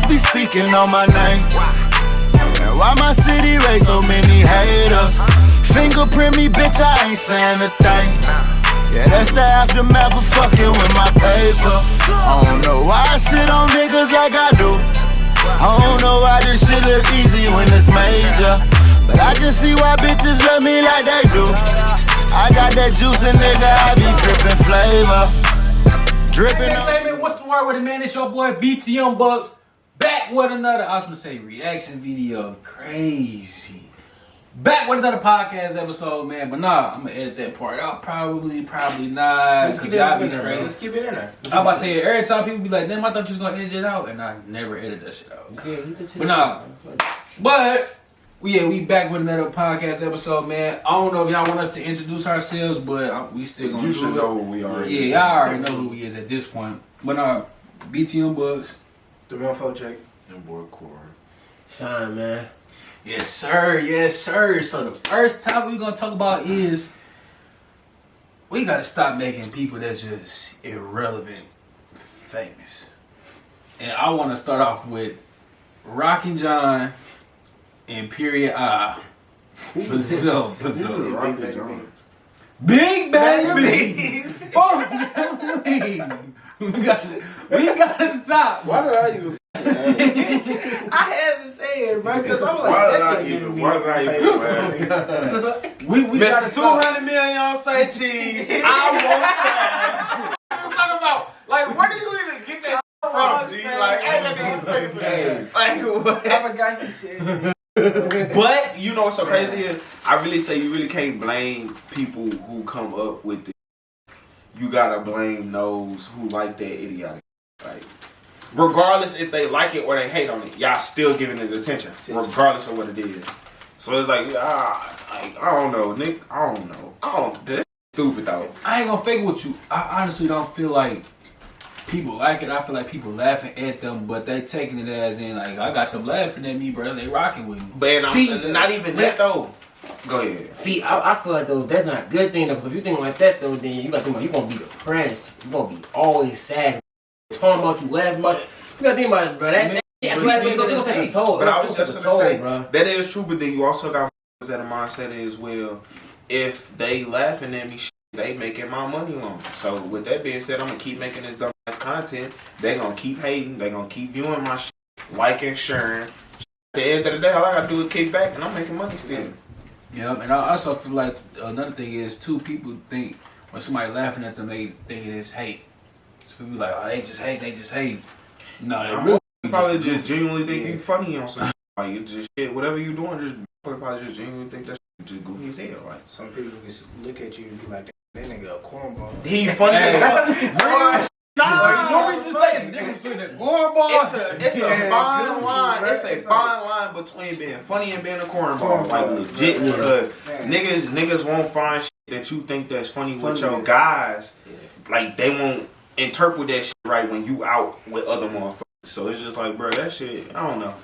be speaking on my name? And why my city raise so many haters? Fingerprint me, bitch, I ain't saying a thing. Yeah, that's the aftermath of fucking with my paper. I don't know why I sit on niggas like I do. I don't know why this shit look easy when it's major. But I can see why bitches love me like they do. I got that juice and nigga, I be drippin' flavor. Drippin'. Say, man, what's the word with it, man? It's your boy BTM Buxks. Back with another, I was gonna say, reaction video. Crazy. Back with another podcast episode, man. But nah, I'm gonna edit that part out. Probably not. Cause y'all be straight. Let's keep it in there. I'm about to say, every time people be like, damn, I thought you was gonna edit it out. And I never edit that shit out. But nah. But, yeah, we back with another podcast episode, man. I don't know if y'all want us to introduce ourselves, but we still gonna do it. You should know who we are. Yeah, y'all already know who we is at this point. But BTM Buxks. The 1-4 check. And boy, Corey. Shon, man. Yes, sir. Yes, sir. So the first topic we're gonna talk about is we gotta stop making people that's just irrelevant famous. And I want to start off with Rockin' John and Period I. Pizzo. Big Babies. We gotta stop. Why did I even I had to say it, bro, because I'm like, Why did I even We gotta Mr. stop. 200 million on Sayy cheese. I want that. What you talking about? Like, where do you even get that from, G? Like, I ain't gonna even pay it to me. Like, what? I forgot you said it. But, you know what's so crazy is, I really say you really can't blame people who come up with it. You gotta blame those who like that idiotic. Like, regardless if they like it or they hate on it, y'all still giving it attention, regardless of what it is. So it's like, I don't know, Nick. I don't know. That's stupid though. I ain't gonna fake with you. I honestly don't feel like people like it. I feel like people laughing at them, but they taking it as in like, I got them laughing at me, bro. They rocking with me. But not even that though. Go ahead. See, I feel like though that's not a good thing though. Because if you think like that though, then you got to think about you gonna be depressed. You gonna be always sad. Talking about you, laughing about you gotta think about it, bro. That gonna take a toll. But I was just gonna say bro. that is true. But then you also got that mindset is, well, if they laughing at me, they making my money long. So with that being said, I'm gonna keep making this dumb ass content. They gonna keep hating. They gonna keep viewing my shit, liking, sharing. At the end of the day, all I gotta do is kick back, and I'm making money still. Yeah, and I also feel like another thing is too, people think when somebody laughing at them, they think it is hate. So people be like, oh, they just hate. No, they really probably just genuinely think you funny on something. Like, you just shit, whatever you doing, just probably just genuinely think that shit just goofy as hell. Like, some people can look at you and be like, that nigga a cornball. He funny as fuck. Nah, you just say it's different between the cornball. It's a fine line. It's a fine line between being funny and being a cornball. Like, legit, because niggas won't find shit that you think that's funny with your guys. Like, they won't interpret that shit right when you out with other motherfuckers. So it's just like, bro, that shit, I don't know.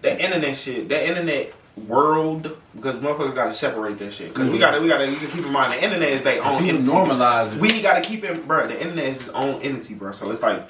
That internet shit, that internet world, because motherfuckers gotta separate that shit. Because we gotta you can keep in mind the internet is their own entity. Normalize it. We gotta keep it, bro. The internet is its own entity, bro. So it's like,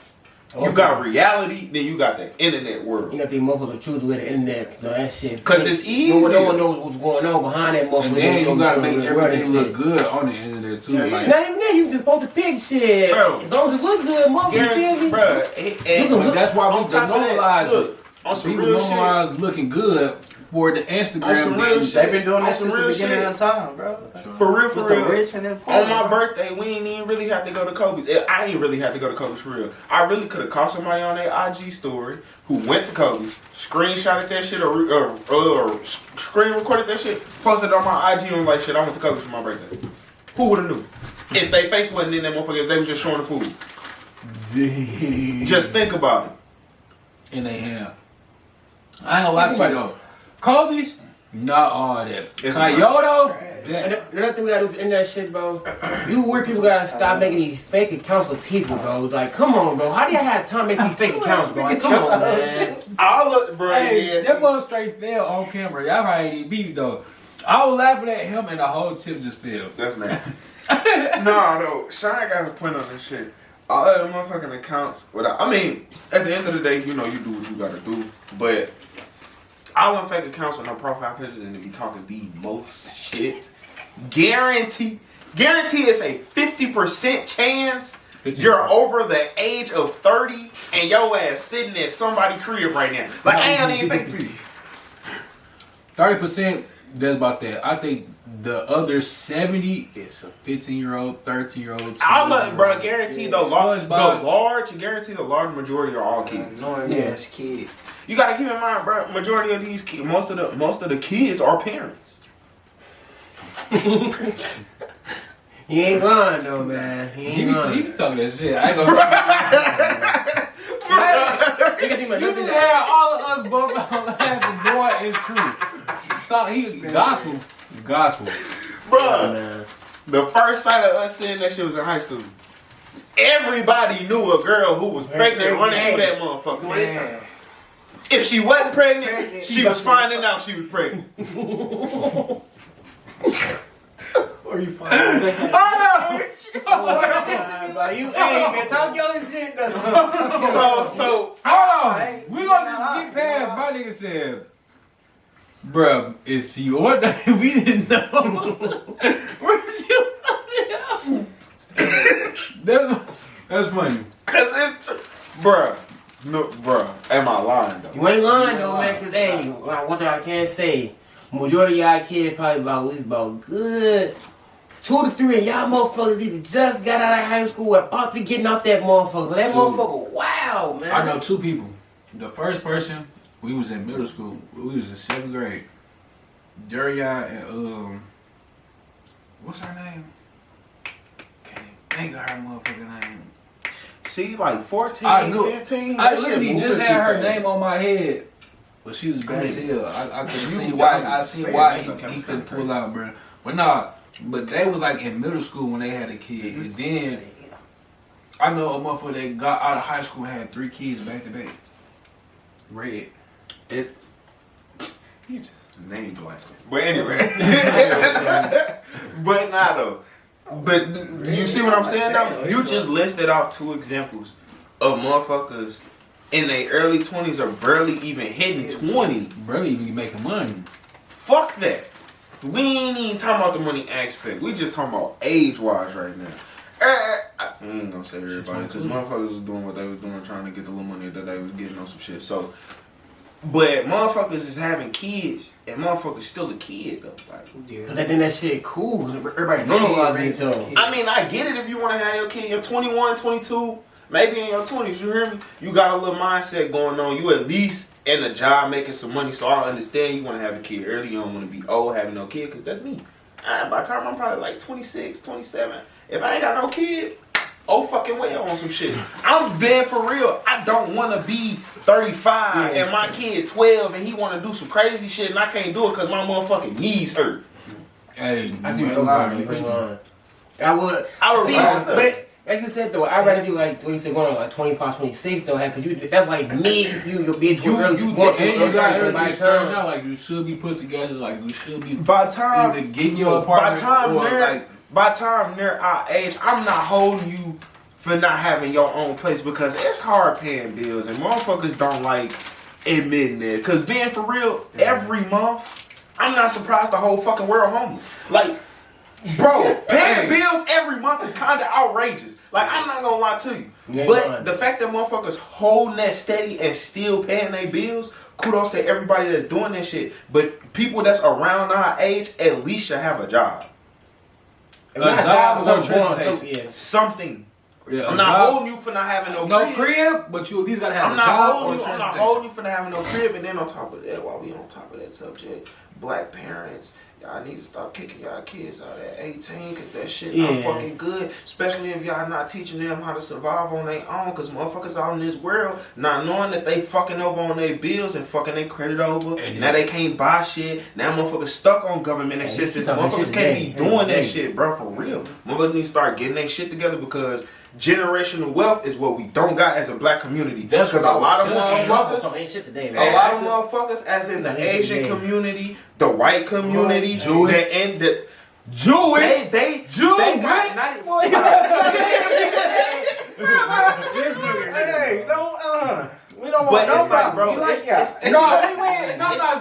you got reality, then you got the internet world. You got these motherfuckers choose with the internet, you know, that shit. Because it's easy. No one knows what's going on behind that motherfucker. And then you gotta make everything look good on the internet too. Like, not even that, you just post a pic shit. Bro, as long as it looks good, motherfucker. Bro, that's why we normalize it. On some people real normalize shit. Looking good for the Instagram. They've been doing this since the beginning of time, bro. For real. Rich and on my birthday, we ain't even really have to go to Kobe's. I ain't really have to go to Kobe's for real. I really could have caught somebody on their IG story who went to Kobe's, screenshotted that shit or screen recorded that shit, posted it on my IG and was like, shit, I went to Kobe's for my birthday. Who would have knew? If they face wasn't in that motherfucker, if they was just showing the food. Just think about it. In they hand. I ain't gonna lie to you though. Kobe's, not all that. Kyoto, another thing we gotta do in that shit, bro. You weird people gotta stop making these fake accounts of people, bro. It's like, come on, bro. How do you have time to make these fake accounts, bro? Like, come on, man. I'll look, bro. Hey, that boy straight fell on camera. Y'all probably ain't beat though. I was laughing at him and the whole tip just fell. That's nasty. No, Shon got a point on this shit. all of them motherfucking accounts. Without, I mean, at the end of the day, you know, you do what you gotta do. But all them fake accounts with no profile pictures and to be talking the most shit. Guarantee is a 50% chance you're over the age of 30 and your ass sitting at somebody's crib right now. Like, I ain't even fake to you. 30%, that's about that. I think the other 70 is a 15-year-old, 13-year-old. I'm bro, guarantee the large majority are all kids. Annoying ass kid. You gotta keep in mind, bro, majority of these kids, most of the kids are parents. He ain't lying though, man. He be talking that shit. I ain't gonna. You just had all of us both laughing. Boy, it's true. So he gospel. Bro, the first sight of us seeing that shit was in high school. Everybody knew a girl who was pregnant running through that motherfucker. Man. If she wasn't pregnant, she was finding out she was pregnant. Or you find You ain't man, talk your shit though. So hold on. We gonna just get past my nigga said. Bruh, is she or that? We didn't know. Where's she? That's funny. Cause it's bruh. No, bruh. Am I lying though? You ain't lying though, man. Cause hey, one thing I can say, majority of y'all kids probably about at least about good 2 to 3, and y'all motherfuckers either just got out of high school or about to be getting out that motherfucker. That motherfucker, wow, man. I know 2 people. The first person, we was in middle school. We was in 7th grade. Daria and what's her name? Can't even think of her motherfucking name. See, like 14, I knew, 15. I literally just had her name on my head, but she was bad as hell. I couldn't see why. I see why he couldn't pull out, bro. But nah, but they was like in middle school when they had a kid, and then I know a motherfucker that got out of high school and had 3 kids back to back. Red. It. Name blasting. But anyway. But nah though. But you see what I'm saying though? You just listed off 2 examples of motherfuckers in their early 20s or barely even hitting 20. Barely even making money. Fuck that. We ain't even talking about the money aspect. We just talking about age-wise right now. I ain't gonna say everybody because motherfuckers was doing what they was doing, trying to get the little money that they was getting on some shit. So, but motherfuckers is having kids, and motherfuckers still a kid though. Like, cause I think that shit cool. Everybody normalizing each other. I mean, I get it if you want to have your kid. You're 21, 22, maybe in your 20s. You hear me? You got a little mindset going on. You at least in a job making some money. So I understand you want to have a kid early. You don't want to be old having no kid because that's me. By the time I'm probably like 26, 27, if I ain't got no kid, oh fucking well on some shit. I'm being for real. I don't want to be 35 and my kid 12 and he want to do some crazy shit and I can't do it because my motherfucking knees hurt. Hey, I see what you're lying. I would see, but like you said though, I'd rather do like what you said, going on like 25, 26 though, because that's like me if you bitch you got everybody starting out like you should be put together, like you should be by time either getting your apartment by time they're our age, I'm not holding you for not having your own place because it's hard paying bills and motherfuckers don't like admitting it. Cause being for real, every month, I'm not surprised the whole fucking world homeless. Like, bro, paying bills every month is kinda outrageous. Like, I'm not gonna lie to you. But the fact that motherfuckers holding that steady and still paying their bills, kudos to everybody that's doing that shit. But people that's around our age at least should have a job. Something. Yeah, I'm not holding you for not having no crib, but you at least gotta have a job. I'm not holding you for not having no crib, and then on top of that, while we on top of that subject, black parents, y'all need to stop kicking y'all kids out at 18 because that shit not fucking good. Especially if y'all not teaching them how to survive on their own. Because motherfuckers out in this world not knowing that they fucking over on their bills and fucking their credit over. Now they can't buy shit. Now motherfuckers stuck on government assistance. Motherfuckers can't be doing that shit, bro, for real. Motherfuckers need to start getting their shit together because generational wealth is what we don't got as a black community. That's because a lot of motherfuckers, as in the Asian community, the white community, they got not Hey, don't we don't But want no it's like, bro, problem.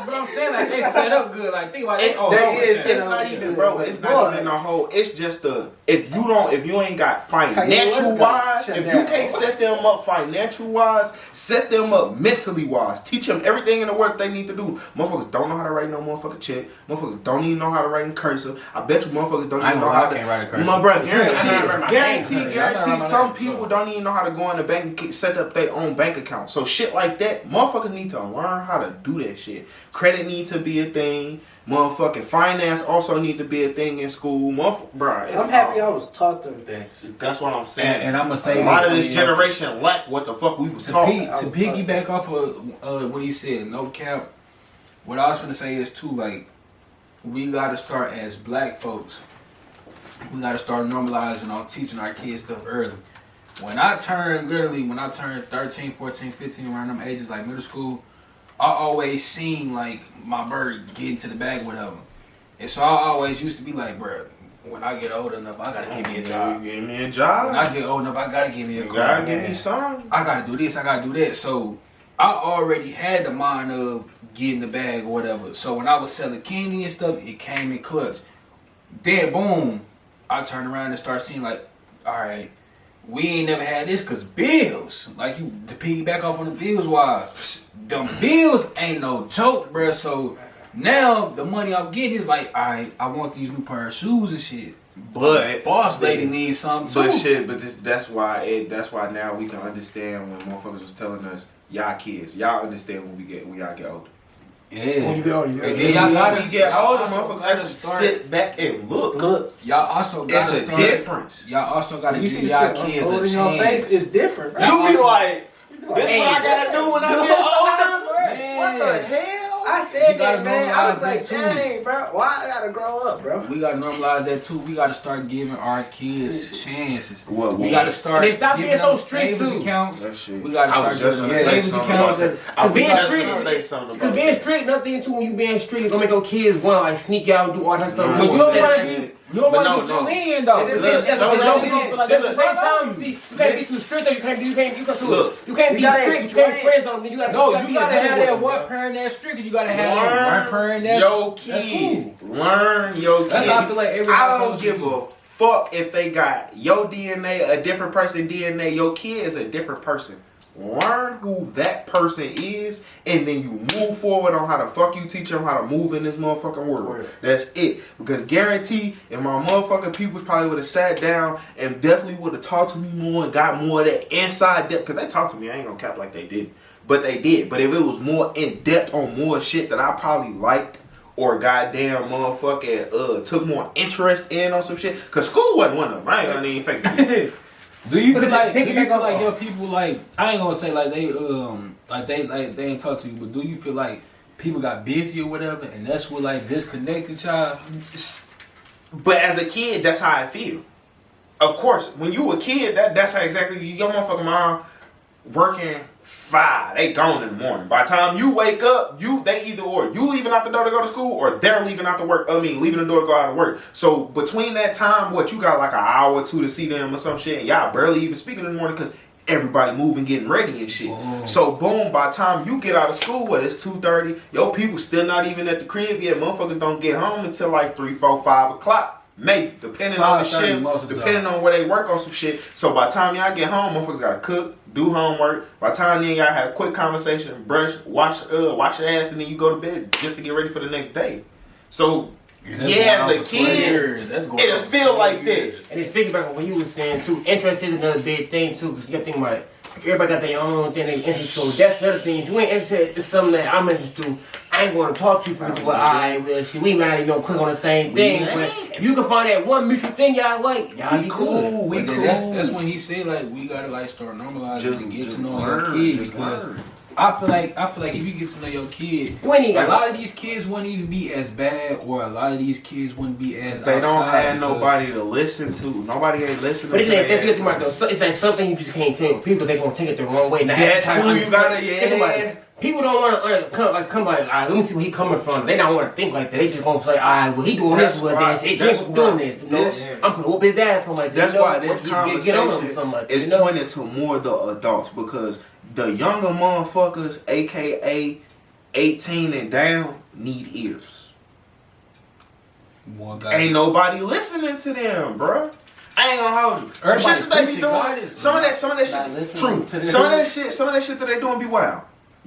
But I'm saying like they set up good. Like think about it. It's not even, bro. It's not even a whole. It's just if you ain't got financial wise, if you can't set them up financial wise, set them up mentally wise. Teach them everything in the work they need to do. Motherfuckers don't know how to write no motherfucking check. Motherfuckers don't even know how to write in cursive. I bet you motherfuckers don't even know how to. I can't write a cursive. My bro, guarantee. Some people don't even know how to go in the bank and set up their own bank account. So shit like that, motherfuckers need to learn how to do that shit. Credit need to be a thing. Motherfucking finance also need to be a thing in school. Bro, I'm happy I was taught them things. That's what I'm saying. And I'm gonna say a lot of this generation lack what the fuck we was taught. To piggyback off of what he said, no cap. What I was gonna say is too, like, we gotta start as black folks. We gotta start normalizing on teaching our kids stuff early. When I turned 13, 14, 15, around them ages, like middle school, I always seen like my bird get into the bag, whatever. And so I always used to be like, bro, when I get old enough, I gotta give me a job. Give me a job. When I get old enough, I gotta give me a car. Gotta give me something. I gotta do this, I gotta do that. So I already had the mind of getting the bag or whatever. So when I was selling candy and stuff, it came in clutch. Then boom, I turned around and started seeing like, all right, we ain't never had this because bills. Like you to piggyback off on the bills wise. Them bills ain't no joke, bro. So now the money I'm getting is like, all right, I want these new pair of shoes and shit. But boss lady needs something too. That's why now we can understand when motherfuckers was telling us, y'all kids, y'all understand when y'all get older. Yeah. When you get older, we get older, motherfuckers have to sit back and look. Y'all also got it's a difference. Y'all also got to give y'all kids a chance. It's different. Bro. You be like, this what I gotta do when I get older? Man. What the hell? I said You that, gotta man. I was normalize like, that too. dang, bro. Why I gotta grow up, bro? We gotta normalize that too. We gotta start giving our kids chances. We gotta start And stop giving being so them strict, savings too. accounts. We gotta start giving them say savings something accounts. I being was just strict- gonna say something Because about being that. strict, nothing too when you being strict, it's gonna make your kids want to like sneak out and do all that stuff. No, But you don't that want shit- to You don't But want to no, be too lenient though. It is- Look, Look, Like at the same time, you see, you can't be too strict. Or you can't be strict. You can't be friends on them. You gotta have that one parent that's strict. And you gotta have that one parent that's your kid. Learn your kid. That's how I feel like every I household don't should give do. a fuck if they got your DNA, a different person DNA. Your kid is a different person. Learn who that person is, and then you move forward on how the fuck you teach them how to move in this motherfucking world. That's it. Because guarantee, if my motherfucking people probably would have sat down and definitely would have talked to me more and got more of that inside depth. Because they talked to me, I ain't gonna cap like they didn't. But they did. But if it was more in depth on more shit that I probably liked, or goddamn motherfucking took more interest in on some shit. Because school wasn't one of them. I ain't gonna even fake it. Do you feel like your people like I ain't gonna say like they ain't talk to you, but do you feel like people got busy or whatever, and that's what like disconnected y'all? But as a kid, that's how I feel. Of course, when you a kid, that's how exactly your motherfucking mom working 5, they gone in the morning. By the time you wake up, they either or you leaving out the door to go to school, or they're leaving out to work. Leaving the door to go out to work. So between that time, you got like an hour or two to see them or some shit, and y'all barely even speaking in the morning because everybody moving, getting ready and shit. Oh. So boom, by the time you get out of school, it's 2:30. Your people still not even at the crib yet. Motherfuckers don't get home until like 3, 4, 5 o'clock. Maybe, depending on the shit, depending on where they work on some shit. So by the time y'all get home, motherfuckers gotta cook, do homework. By the time then y'all have a quick conversation, brush, wash your ass, and then you go to bed just to get ready for the next day. So as a kid, it'll feel like that. And it's speaking about what you were saying too. Interest is another big thing too, because you got to think about it. Everybody got their own thing they interested. So that's another thing. If you ain't interested in something that I'm interested in, I ain't going to talk to you for this. Well, we might not click on the same thing. But if you can find that one mutual thing y'all like, y'all be cool. We cool. That's when he said like we gotta like start normalizing to get to know your kids, because I feel like if you get to know your kid, a lot of these kids wouldn't even be as bad, or a lot of these kids wouldn't be as they don't have nobody to listen to. Nobody ain't listening. But it's like something you just can't tell people. They gonna take it the wrong way. Now, that too, you gotta People don't want to come like, all right, let me see where he coming from. They don't want to think like that. They just gonna say, all right, well, he doing this with this. He's doing this. You know? I'm gonna whoop his ass from like that. That's why this conversation is pointed to more the adults because the younger motherfuckers, aka 18 and down, need ears. Ain't nobody listening to them, bruh. I ain't gonna hold you. Some shit that they be doing, some of that shit, true. Some of that shit that they doing be wild.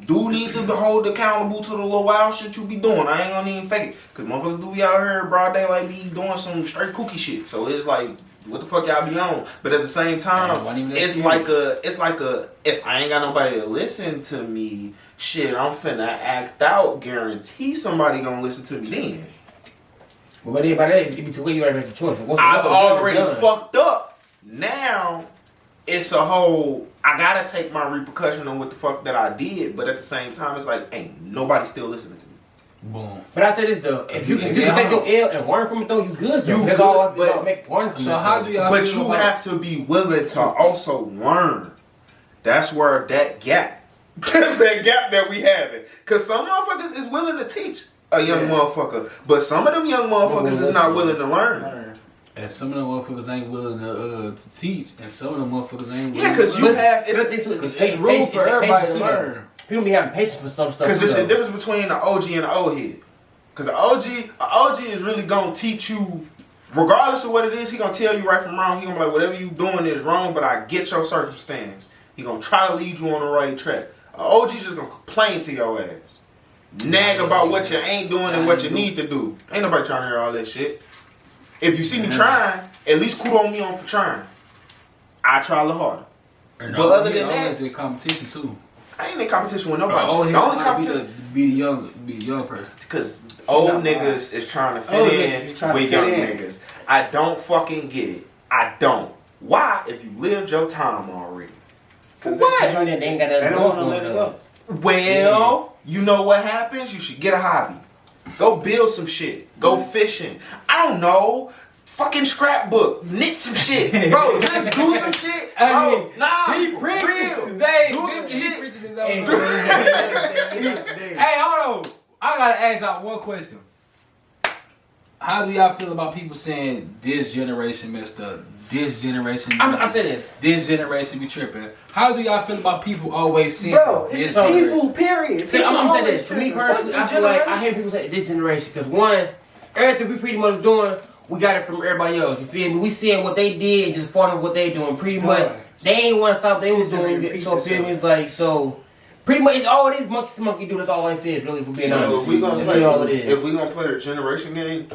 Do need to be hold accountable to the little wild shit you be doing. I ain't gonna even fake it. Cause motherfuckers do be out here broad daylight be doing some straight kooky shit. So it's like, what the fuck y'all be on? But at the same time, it's like a if I ain't got nobody to listen to me, shit, I'm finna act out. Guarantee somebody gonna listen to me then. But by that, it be too late. You already make the choice. I've already fucked up. Now it's a whole. I gotta take my repercussion on what the fuck that I did, but at the same time, it's like, ain't nobody still listening to me. Boom. But I say this though, if you can take your L and learn from it though, you good. Though. You That's good, all but make learn from so how do y'all? But you have to be willing to also learn. That's where that gap. That's that gap that we have it. Cause some motherfuckers is willing to teach a young motherfucker, but some of them young motherfuckers is not willing to learn. And some of them motherfuckers ain't willing to teach, and some of them motherfuckers ain't willing. Yeah, because you have it's room for everybody to learn. People be having patience for some stuff. Because there's a difference between an OG and an old head. Because an OG is really gonna teach you, regardless of what it is. He gonna tell you right from wrong. He gonna be like, whatever you doing is wrong, but I get your circumstance. He gonna try to lead you on the right track. An OG just gonna complain to your ass, nag about what you ain't doing and what you need to do. Ain't nobody trying to hear all that shit. If you see me trying, at least kudos me on for trying. I try a little harder. But other than that, it's in competition too. I ain't in competition with nobody. The only competition be the young person. Because old niggas is trying to fit in with young niggas. I don't fucking get it. I don't. Why? If you lived your time already. For what? They ain't got that going. Well, you know what happens? You should get a hobby. Go build some shit. Go fishing. I don't know. Fucking scrapbook. Knit some shit. Bro, just do some shit. Bro, nah. He preached today. Do some shit. Hey, hold on. I gotta ask y'all one question. How do y'all feel about people saying this generation messed up? This generation. I said this. This generation be tripping. How do y'all feel about people always saying? Bro, it's people. Period. See, I'm gonna say this. For me personally, I feel like I hear people say this generation because one, everything we pretty much doing, we got it from everybody else. You feel me? We seeing what they did and just following what they doing. Pretty much, they ain't want to stop. They was doing it. So feel me? It's like so. Pretty much, it's all it is. Monkey do. That's all I feel. Really, for being honest. If we gonna play the generation game.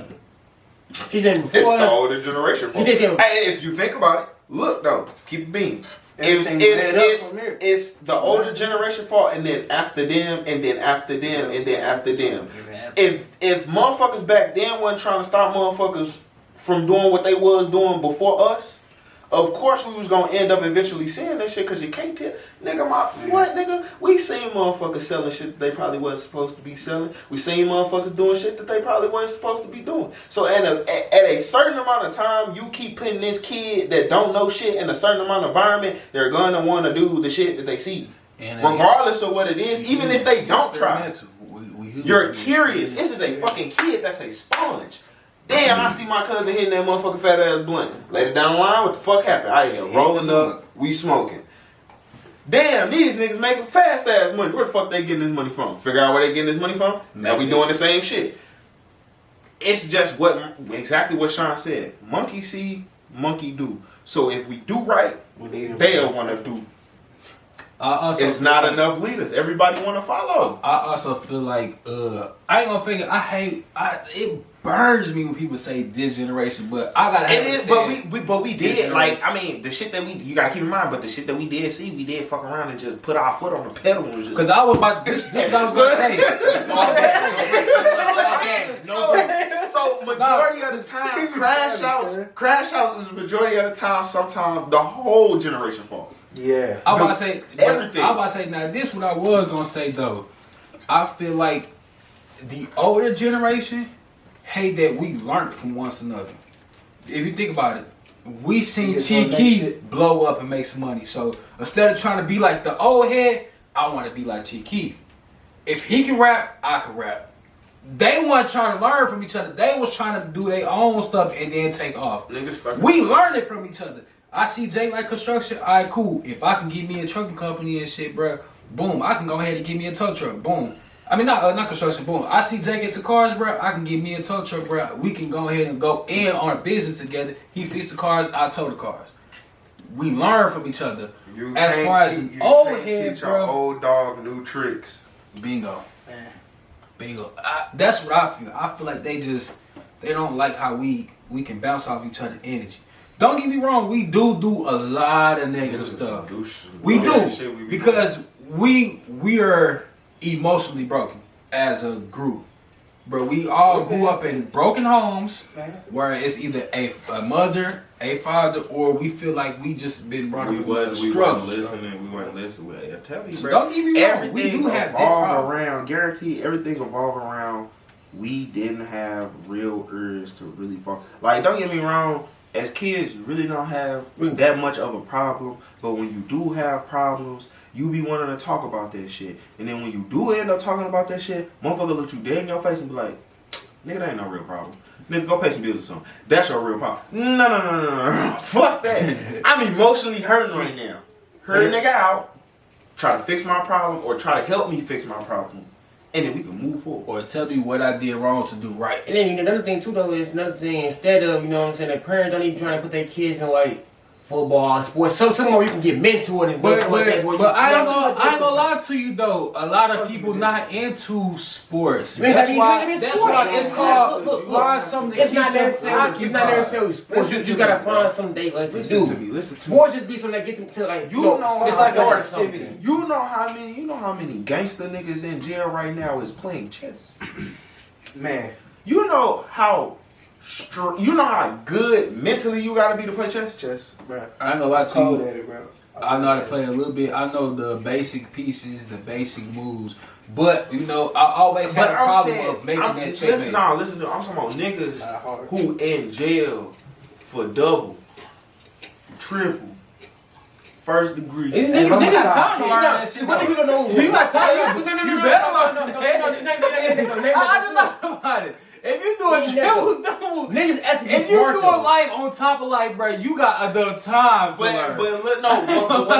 It's the older generation. Hey, if you think about it, look though, keep it being. It's the older generation fault, and then after them, and then after them, and then after them. If motherfuckers back then wasn't trying to stop motherfuckers from doing what they was doing before us, of course we was gonna end up eventually seeing that shit because you can't tell. Nigga, we seen motherfuckers selling shit that they probably wasn't supposed to be selling. We seen motherfuckers doing shit that they probably wasn't supposed to be doing. So at a certain amount of time, you keep putting this kid that don't know shit in a certain amount of environment, they're gonna want to do the shit that they see. Regardless of what it is, even if they don't try. You're curious. This is a fucking kid that's a sponge. Damn, I see my cousin hitting that motherfucking fat ass blunt. Later down the line, what the fuck happened? I ain't rolling up, we smoking. Damn, these niggas making fast ass money. Where the fuck they getting this money from? Figure out where they getting this money from? Now we doing the same shit. It's just exactly what Shon said. Monkey see, monkey do. So if we do right, they'll want to do. It's not enough leaders. Everybody want to follow. I also feel like I ain't gonna figure. It burns me when people say this generation, but I gotta. It is, but we did like. I mean, the shit that you gotta keep in mind. But the shit that we did see, we did fuck around and just put our foot on the pedal and just. Because I was about this. What I was gonna say. So majority of the time, crash outs is majority of the time. Sometimes the whole generation falls. Yeah. I'm about to say everything. I'm about to say now. This what I was gonna say though. I feel like the older generation hate that we learned from one another. If you think about it, we seen Chief Keef blow up and make some money. So instead of trying to be like the old head, I want to be like Chief Keef. if he can rap, I can rap. They weren't trying to learn from each other. They was trying to do their own stuff and then take off. We learned it from each other. I see Jay like construction. All right, cool. If I can get me a trucking company and shit, bro, boom. I can go ahead and get me a tow truck. Boom. I mean, not construction. Boom. I see Jay get to cars, bro. I can get me a tow truck, bro. We can go ahead and go in on a business together. He fixed the cars. I tow the cars. We learn from each other. As far as old head, bro. Old dog new tricks. Bingo. Bingo. That's what I feel. I feel like they don't like how we can bounce off each other's energy. Don't get me wrong, we do a lot of negative stuff. We do because we are emotionally broken as a group. But we all grew up in broken homes where it's either a mother, a father, or we feel like we just been brought up in a struggle. We weren't listening. I'm telling you, so bro. don't get me wrong. We do have that problem. Around. Guarantee everything evolve around. We didn't have real urge to really fall. Like, don't get me wrong. As kids, you really don't have that much of a problem. But when you do have problems, you be wanting to talk about that shit. And then when you do end up talking about that shit, motherfucker look you dead in your face and be like, nigga, that ain't no real problem. Nigga, go pay some bills or something. That's your real problem. No. Fuck that. I'm emotionally hurting right now. Hurt a nigga out, try to fix my problem, or try to help me fix my problem. And then we can move forward. Or tell me what I did wrong to do right. And then another thing too though is instead of, you know what I'm saying, the parents don't even try to put their kids in like football, sports, somewhere you can get mentored and but I ain't gonna lie to you though. A lot of people not into sports. That's why it's called find something. It's not necessarily sports. You just gotta find something they like to do. Listen to me. Sports just be something that get them to like it's like art or something. something. You know how many gangster niggas in jail right now is playing chess. Man, you know how good mentally you gotta be to play chess. Bro. I ain't gonna lie to you. At it, bro. I know how to play a little bit. I know the basic pieces, the basic moves. But, you know, I always had a problem of making that checkmate. Listen to I'm talking about niggas who in jail for double, triple, first degree. Niggas got time. What if you don't know? You got time. You better learn. I just thought about it. If you do a triple double, niggas if you do a life on top of life, bro, you got enough time to learn. But what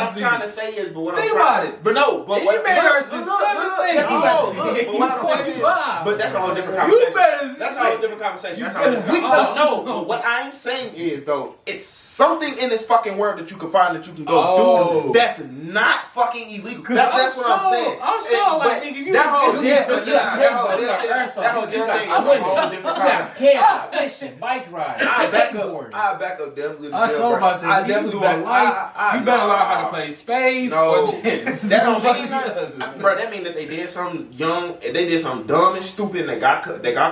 I'm trying to say is, Think about it. But no, but you made her since 17. But what I'm saying is, but that's a whole different conversation. That's a whole different conversation. But what I'm saying is though, it's something in this fucking world that you can find that you can go do that's not fucking illegal. That's what I'm saying. I'm so like, nigga, you that whole jail thing is different camp, fishing, bike ride, I back up definitely. I saw myself. You better learn how to play spades or chess. That don't mean nothing, bro. That mean that they did something young, they did something dumb and stupid, and they got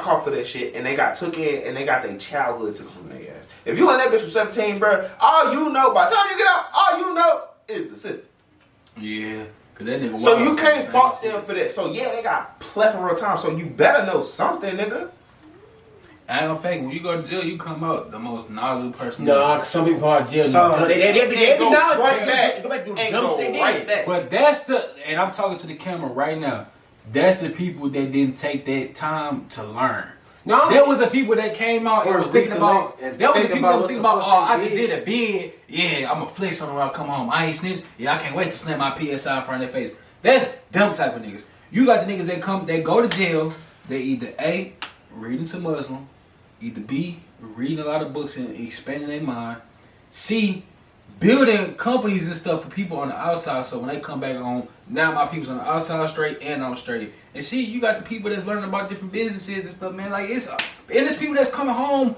caught for that shit, and they got took in, and they got their childhood took from their ass. If you in that bitch from 17, bro, all you know by the time you get out, all you know is the system. Yeah. That nigga so you can't fault them for that. So yeah, they got plethora of time. So you better know something, nigga. I ain't gonna fake. When you go to jail, you come out the most knowledgeable person. No, some people are jail. They go right back. Go back to the jumps they did. But that's and I'm talking to the camera right now. That's the people that didn't take that time to learn. No, there was the people that came out and was thinking about. There was the people that was thinking about. Oh, I just did a bid. Yeah, I'm gonna flex on when I come home. I ain't snitch. Yeah, I can't wait to slam my PSI in front of their face. That's them type of niggas. You got the niggas that they go to jail. They either A, reading to Muslim, either B, reading a lot of books and expanding their mind. C, building companies and stuff for people on the outside. So when they come back home, now my people's on the outside straight and I'm straight. And see, you got the people that's learning about different businesses and stuff, man. Like it's people that's coming home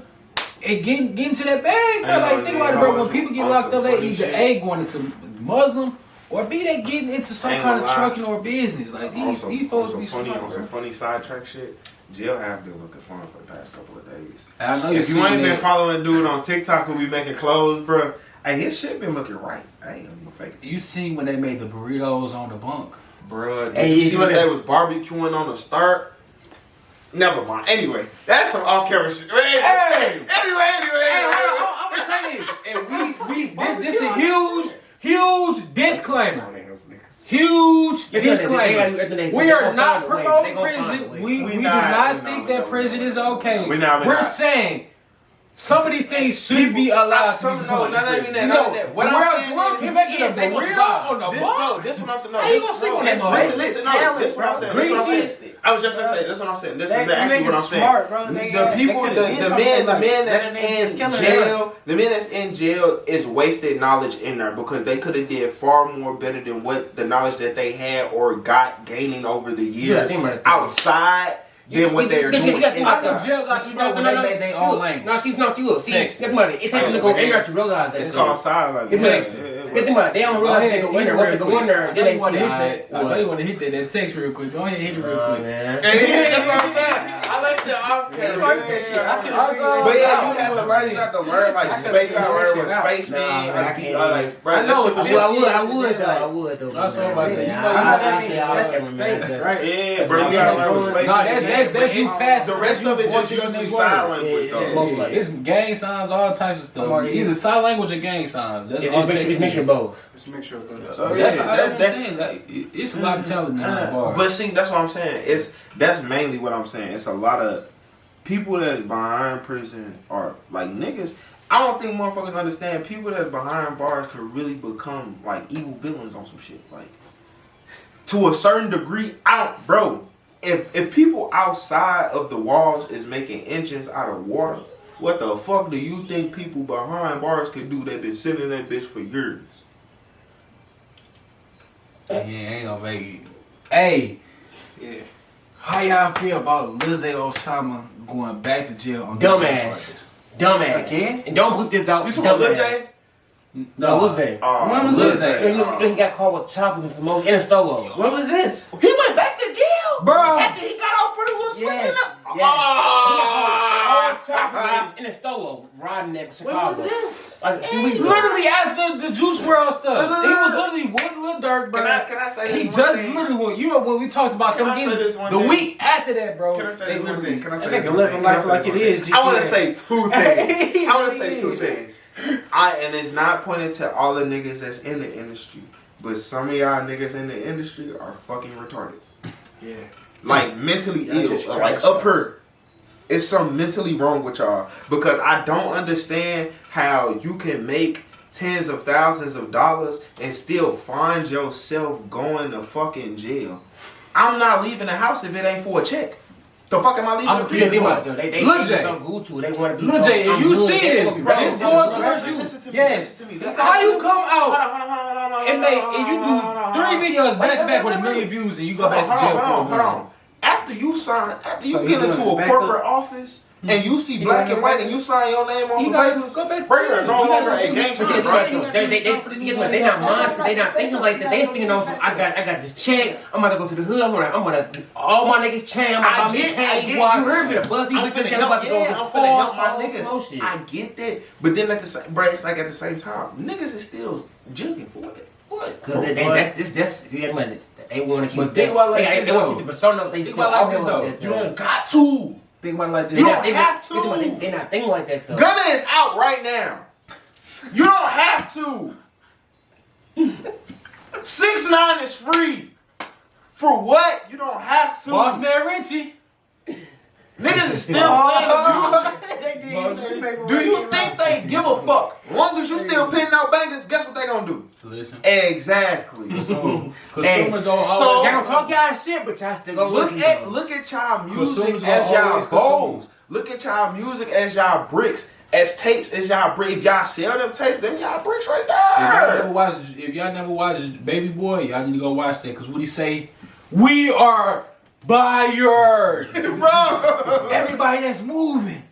and getting to that bag, bro. Like think about it, bro. When people get locked up, they either A, going into Muslim, or B, they getting into some kind of trucking or business. Like these folks be smart, on some funny sidetrack shit. Jail have been looking fun for the past couple of days. I know if you ain't been following dude on TikTok who be making clothes, bro, hey, his shit been looking right. I ain't gonna fake it. You seen when they made the burritos on the bunk? Bruh, did you see when they was barbecuing on the start? Never mind. Anyway, that's some off-camera shit. Anyway. I'm gonna say this, and this is a huge disclaimer. Huge They disclaimer. We are not promoting prison. We do not think that prison is okay. We're saying some of these things should be allowed to be No, not even that. What I'm saying is, making a burrito on the ball. This what I'm saying. How you gonna sleep on that? Listen, no. This what I'm saying. I was just gonna say. This what I'm saying. This is actually what I'm saying. The people, the men that's in jail, the men that's in jail is wasted knowledge in there because they could have did far more better than what the knowledge that they had or got gaining over the years outside. Then what they're doing inside. Jail got smoked when they made their own language. No, see, think about it. It takes them to go in there to realize that. It's called sign language. Think about it. They don't realize they go in there. Once they go in there, then they want to hit that. I know you want to hit that text real quick. Go ahead and hit it real quick. That's what I'm saying. I like shit off camera. But yeah, you have to learn like space. You have to learn what space means. I know. I would though. That's what I'm saying. That's space, right? Yeah, bro. You gotta learn what space means. That's you past. The rest of it just usually sign language though. It's gang signs, all types of stuff. Either sign language or gang signs. That's all. It's mixture of both. It's a mixture of both. So that's what I'm saying. Like, it's a lot of talent now. But see, that's what I'm saying. That's mainly what I'm saying. It's a lot of people that's behind prison are like niggas. I don't think motherfuckers understand people that's behind bars could really become like evil villains on some shit. Like to a certain degree, bro. If people outside of the walls is making engines out of water, what the fuck do you think people behind bars could do that been sitting in that bitch for years? Yeah, ain't gonna make it. Hey, yeah. How y'all feel about Lizzie Osama going back to jail on dumbass again? And don't put this out. You talking about Lil J? No, what's that? When was this? He got caught with choppers and some more in a stolo. When was this? He went back to jail, bro. After he got off for the little switching up. He got caught choppers in a stolo riding that Chicago. When was this? Like 2 weeks ago. Literally after the Juice WRLD stuff. He was literally with Lil Durk, bro. Can I say he this just one thing? literally went. You know when we talked about them again, the week after that, bro. Can I say this one thing? Can I say That this nigga one living thing? life like it is. I want to say two things. I want to say two is. things. And it's not pointed to all the niggas that's in the industry, but some of y'all niggas in the industry are fucking retarded. Yeah. Like mentally That's ill. just Like up here. It's something mentally wrong with y'all. Because I don't understand how you can make tens of thousands of dollars and still find yourself going to fucking jail. I'm not leaving the house if it ain't for a check. The fuck am I leaving the crib? They want to be Lil J, if you see this, bro, it's going towards you. Listen to me. Yes. Listen to me. How you come out Hold and you do 3 videos back to back with 1 million views and you go back to jail? Hold on. After you get into a corporate office and you see black and white and you sign your name on some papers, bro, you're no longer a gangster, bro. They not monsters. They not thinking like that. They thinking on some. I got this check. I'm about to go to the hood. I'm gonna all my niggas chain. I'm about to chain. You heard me? The buzz. I'm finna help my niggas. I get that, but then at the same, bro, it's like at the same time, niggas is still jugging for it. What? Because that's they want to keep. But think about like they want to keep the persona. They think about like this though. You don't got to. Think about it like this. You don't have to. They not thinking like that though. Gunna is out right now. You don't have to. 6ix9ine is free. For what? You don't have to. Boss Man Richie. Niggas is still playing music. Do you think they give a fuck? As long as you still pinning out bangers, guess what they gonna do? Listen. Exactly. Consumers are always. Y'all gonna talk y'all shit, but y'all still gonna look at y'all music as y'all goals. Look at y'all music as y'all bricks. As tapes as y'all bricks. If y'all sell them tapes, then y'all bricks right there. If y'all never watched Baby Boy, y'all need to go watch that. Because what he say? We are buyers. Bro. Everybody that's moving.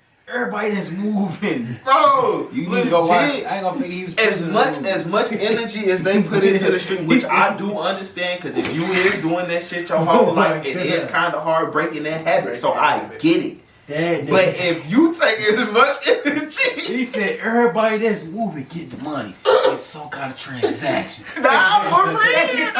Bro, you need to go watch. I ain't gonna think he was as much energy as they put into the street, which I do understand, because if you is doing that shit your whole life, it is kind of hard breaking that habit. So I get it. But if you take as much energy, he said everybody that's moving get the money. It's some kind of transaction. Nah, for real.